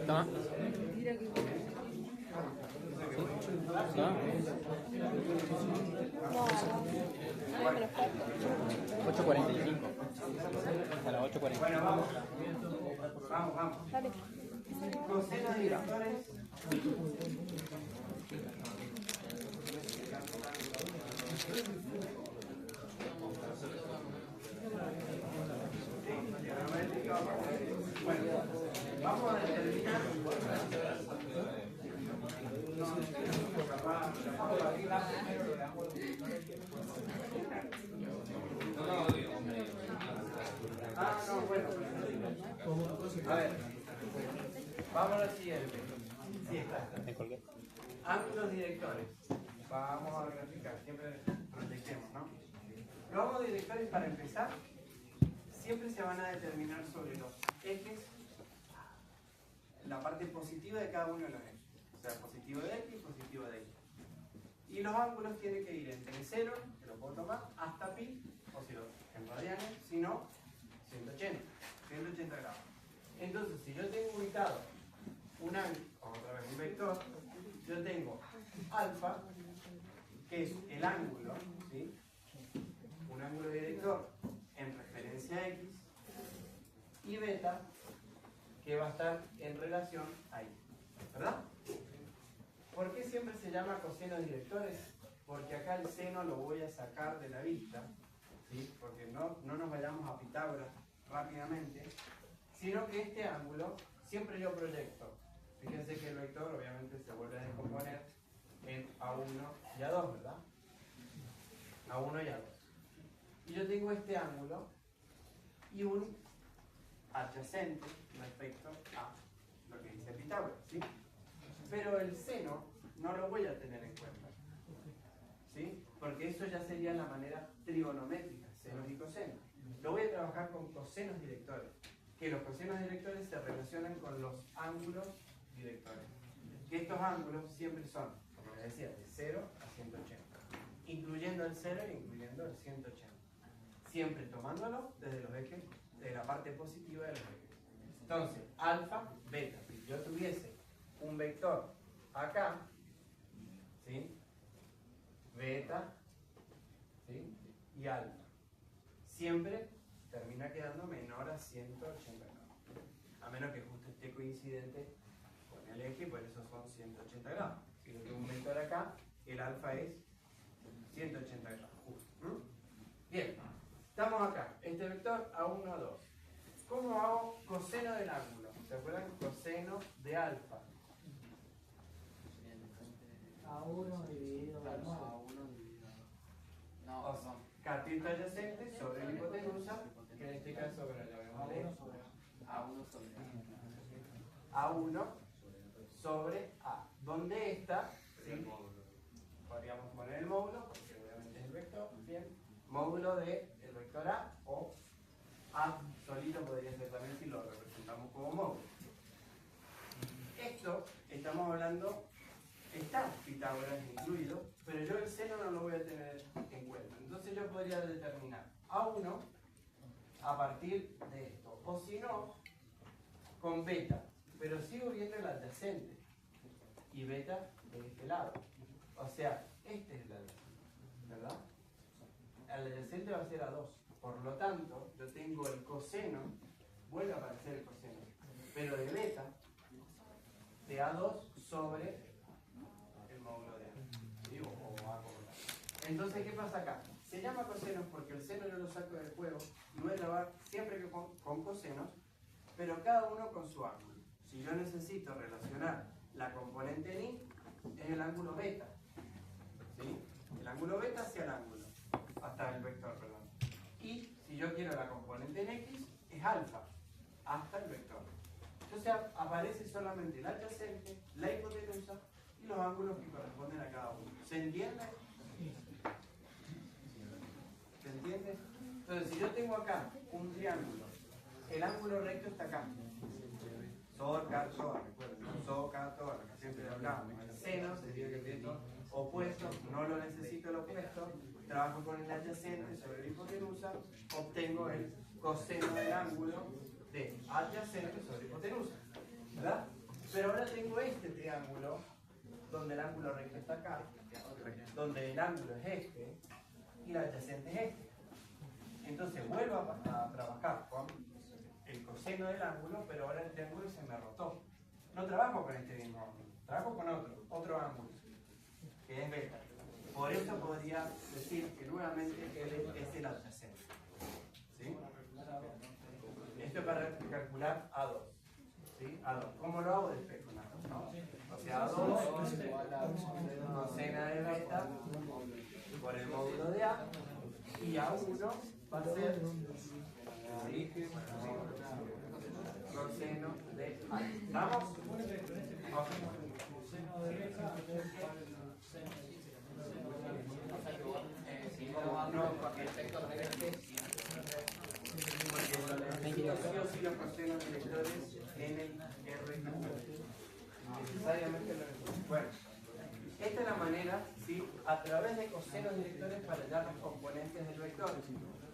Toma. ¿Toma? 8:45. A las 8:40. Bueno, vamos. Dale. Cosenos directores. Bueno, vamos a determinar. Bueno. A ver, vamos a lo siguiente. Sí, está. Ángulos directores. Vamos a graficar, siempre proyectemos, ¿no? Los ángulos directores, para empezar, siempre se van a determinar sobre los ejes, la parte positiva de cada uno de los ejes. O sea, positivo de X y positivo de Y. Y los ángulos tienen que ir entre 0, que lo puedo tomar, hasta pi, o si lo en radianes, si no, 180 grados. Entonces, si yo tengo ubicado un ángulo, otra vez un vector, yo tengo alfa, que es el ángulo, ¿sí? Un ángulo director en referencia a X, y beta, que va a estar en relación a Y, ¿verdad? ¿Por qué siempre se llama cosenos directores? Porque acá el seno lo voy a sacar de la vista, ¿sí? Porque no nos vayamos a Pitágoras rápidamente, sino que este ángulo siempre yo proyecto. Fíjense que el vector obviamente se vuelve a descomponer en A1 y A2, ¿verdad? A1 y A2. Y yo tengo este ángulo y un adyacente respecto a lo que dice Pitágoras, ¿sí? Pero el seno no lo voy a tener en cuenta, ¿sí? Porque eso ya sería la manera trigonométrica, senos y cosenos. Lo voy a trabajar con cosenos directores, que los cosenos directores se relacionan con los ángulos directores. Que estos ángulos siempre son, como les decía, de 0 a 180, incluyendo el 0 e incluyendo el 180. Siempre tomándolo desde los ejes, de la parte positiva de los ejes. Entonces, alfa, beta. Si yo tuviese un vector acá, ¿sí? Beta, ¿sí? Y alfa. Siempre termina quedando menor a 180 grados. A menos que justo esté coincidente con el eje, por eso son 180 grados. Si yo tengo un vector acá, el alfa es 180 grados. Justo. Bien, estamos acá. Este vector A1, A2. ¿Cómo hago coseno del ángulo? ¿Se acuerdan? Coseno de alfa. A1 dividido por O sea, cateto adyacente sobre la hipotenusa, que en este caso, bueno, ya vemos A1 sobre A. ¿Dónde está? ¿Sí? Podríamos poner el módulo, porque obviamente es el vector. Bien. Módulo del vector A, o A solito podría ser también si lo representamos como módulo. Esto, estamos hablando, está Pitágoras incluido, pero yo el seno no lo voy a tener en cuenta. Entonces yo podría determinar A1 a partir de esto, o si no, con beta, pero sigo viendo el adyacente y beta de este lado. O sea, este es el adyacente, ¿verdad? El adyacente va a ser A2. Por lo tanto, yo tengo el coseno, vuelve a aparecer el coseno, pero de beta, de A2 sobre el módulo de A. ¿Sí? O A como tal. Entonces, ¿qué pasa acá? Se llama cosenos porque el seno yo lo saco del juego, lo voy a trabajar siempre que con cosenos, pero cada uno con su ángulo. Si yo necesito relacionar la componente en Y, es el ángulo beta. ¿Sí? El ángulo beta hacia el ángulo, hasta el vector, perdón. Y si yo quiero la componente en X, es alfa, hasta el vector. Entonces aparece solamente el adyacente, la hipotenusa y los ángulos que corresponden a cada uno. ¿Se entiende? ¿Se entiende? Entonces, si yo tengo acá un triángulo, el ángulo recto está acá. Sor, car, tor, recuerden, ¿no? Sor, car, tor, que siempre hablamos. El seno sería el objeto opuesto, no lo necesito el opuesto, trabajo con el adyacente sobre la hipotenusa, obtengo el coseno del ángulo de adyacente sobre hipotenusa, ¿verdad? Pero ahora tengo este triángulo, donde el ángulo recto está acá, donde el ángulo es este, y la adyacente es este. Entonces vuelvo a trabajar con el coseno del ángulo, pero ahora el triángulo se me rotó. No trabajo con este mismo ángulo, trabajo con otro ángulo, que es beta. Por eso podría decir que nuevamente él es el adyacente. ¿Sí? Esto es para calcular A2. ¿Sí? A2. ¿Cómo lo hago? Después con A2, ¿no? O sea, A2 coseno de beta por el módulo de A, y A1 va a ser, ¿sí?, coseno de A. ¿Vamos? Ok. No, porque el vector de este, porque yo sí o sí los cosenos directores en el R. Necesariamente lo necesito. Bueno, esta es la manera, ¿sí?, a través de cosenos directores para hallar los componentes del vector.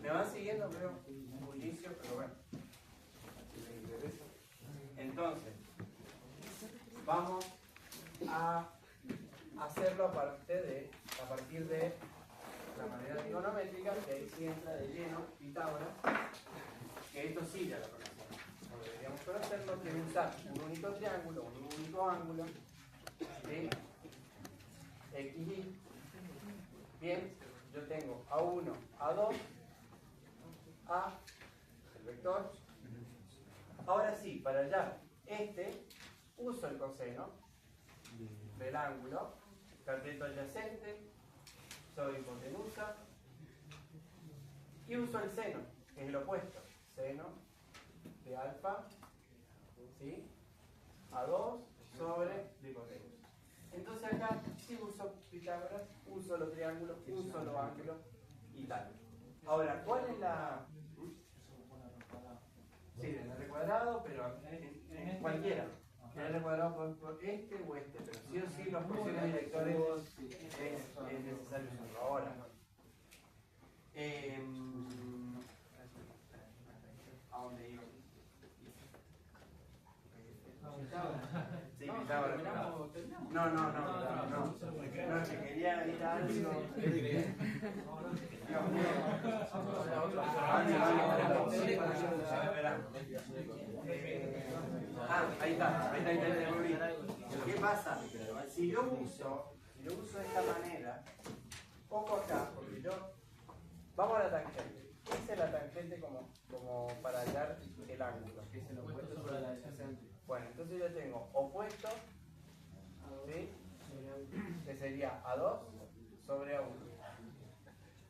¿Me van siguiendo? Veo un bullicio, pero bueno, si les interesa. Entonces, vamos a hacerlo a partir de la manera trigonométrica, que ahí sí entra de lleno Pitágoras, que esto sí ya lo conocemos. Como deberíamos conocerlo, que es usar un único triángulo, un único ángulo, ¿sí?, X, Y. Bien, yo tengo A1, A2, A, el vector. Ahora sí, para hallar este, uso el coseno del ángulo, cateto adyacente sobre hipotenusa, y uso el seno, que es el opuesto, seno de alfa, ¿sí?, A2 sobre la hipotenusa. Entonces acá sí uso Pitágoras, uso los triángulos, uso los ángulos y tal. Ahora, ¿cuál es la...? Sí, del R cuadrado, pero en cualquiera. El R cuadrado por este o este, pero sí o sí los cosenos directores es necesario usarlo. Ahora, ¿a dónde iba? Sí, Pitágoras. No, es que quería ir a algo. Ahí está. ¿Qué pasa? Si yo uso de esta manera, poco acá, porque vamos a la tangente. ¿Qué es la tangente como para hallar el ángulo? Que es el opuesto sobre la adyacente. Bueno, entonces yo tengo opuesto, ¿sí?, que sería A2 sobre A1.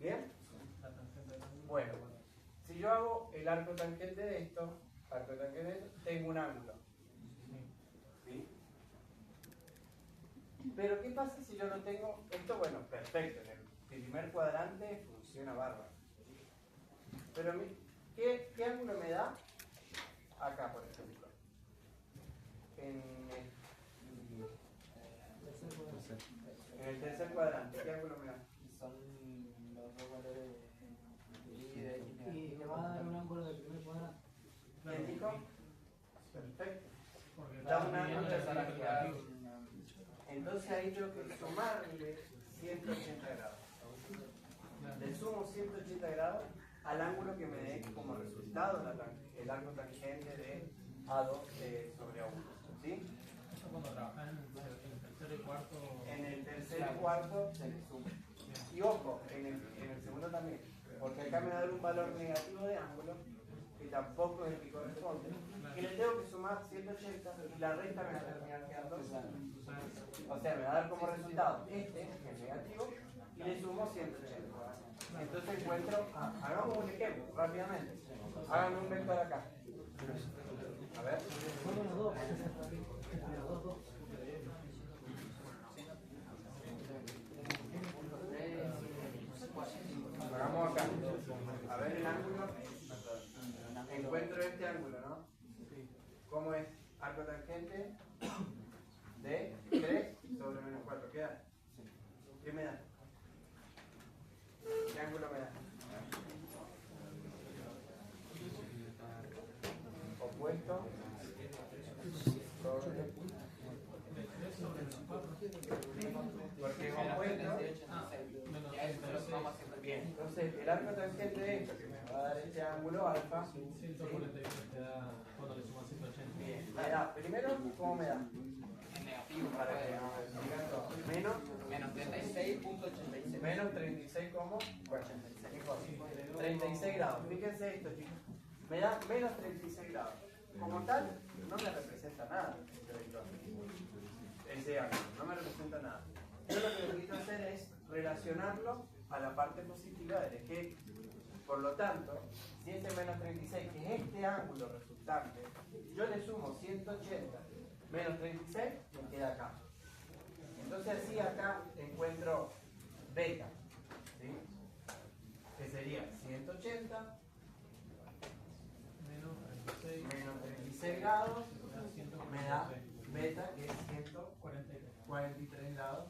¿Bien? Bueno, si yo hago el arco tangente de esto, tengo un ángulo. ¿Sí? Pero ¿qué pasa si yo no tengo esto? Bueno, perfecto, en el primer cuadrante funciona bárbaro. Pero ¿qué ángulo me da? Acá, por ejemplo. En el tercer cuadrante, ¿qué ángulo me da? Son los dos valores de Y de X. Y te va a dar un ángulo del primer cuadrante. ¿Quién dijo? Perfecto. Da un ángulo de. Entonces ahí tengo que sumarle 180 grados. Le sumo 180 grados al ángulo que me dé como resultado el arco tangente de A2 sobre A1. ¿Sí? Eso cuando trabajas en el tercero y cuarto. En el tercer y cuarto se le suma. Y ojo, en el segundo también. Porque acá me va a dar un valor negativo de ángulo, que tampoco es el que corresponde. Y le tengo que sumar 180 y la resta me va a terminar quedando. O sea, me va a dar como resultado este, que es negativo, y le sumo 180. Entonces encuentro, hagamos un ejemplo rápidamente. Háganme un vector acá. A ver. Hagamos acá. A ver el ángulo. Encuentro este ángulo, ¿no? ¿Cómo es? Arco tangente de 3 sobre menos 4. ¿Qué da? ¿Qué me da? ¿Qué ángulo me da? Opuesto sobre el arco tangente de esto, que me va a dar este ángulo alfa, 143 te da cuando le sumas 180. bien, me da, primero, ¿cómo me da? En negativo, Para que no me digan todo. Menos menos 36.86. Menos 36 como, bueno, 36 grados. Fíjense esto, chicos. Me da menos 36 grados. Como tal, no me representa nada este vector. Ese ángulo, no me representa nada. Yo lo que necesito hacer es relacionarlo a la parte positiva del eje X. Por lo tanto, si este menos 36, que es este ángulo resultante, yo le sumo 180 menos 36, me queda acá. Entonces así acá encuentro beta, ¿sí? Que sería 180 menos 36 grados, me da beta, que es 143 grados,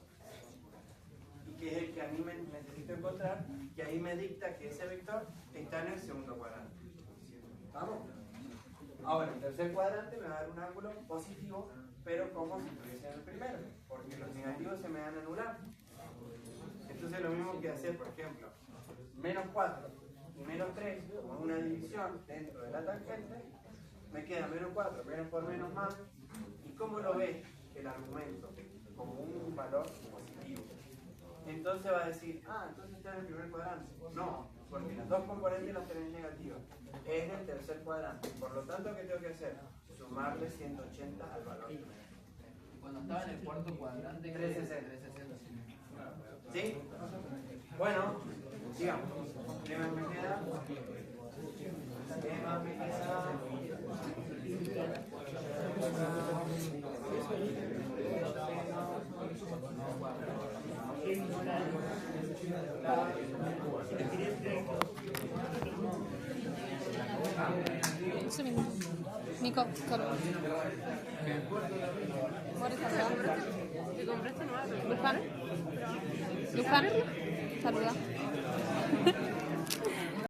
y que es el que a mí me necesito encontrar, que ahí me dicta que ese vector está en el segundo cuadrante. ¿Vamos? Ahora, el tercer cuadrante me va a dar un ángulo positivo, pero como si estuviese en el primero, porque los negativos se me van a anular. Entonces lo mismo que hacer, por ejemplo, menos 4 y menos 3, como una división dentro de la tangente, me queda menos 4, menos por menos más. ¿Y cómo lo ve el argumento? Como un valor positivo. Entonces va a decir, entonces está en el primer cuadrante. No, porque las dos componentes las tenés negativas. Es del tercer cuadrante. Por lo tanto, ¿qué tengo que hacer? Sumarle 180 al valor. Cuando estaba en el cuarto cuadrante, 360. ¿Sí? Bueno, digamos, ¿qué más me queda? ¿Qué más me queda? Un segundo. Nico, Carlos. ¿Te compraste nueva? Luján. Luján. Saluda.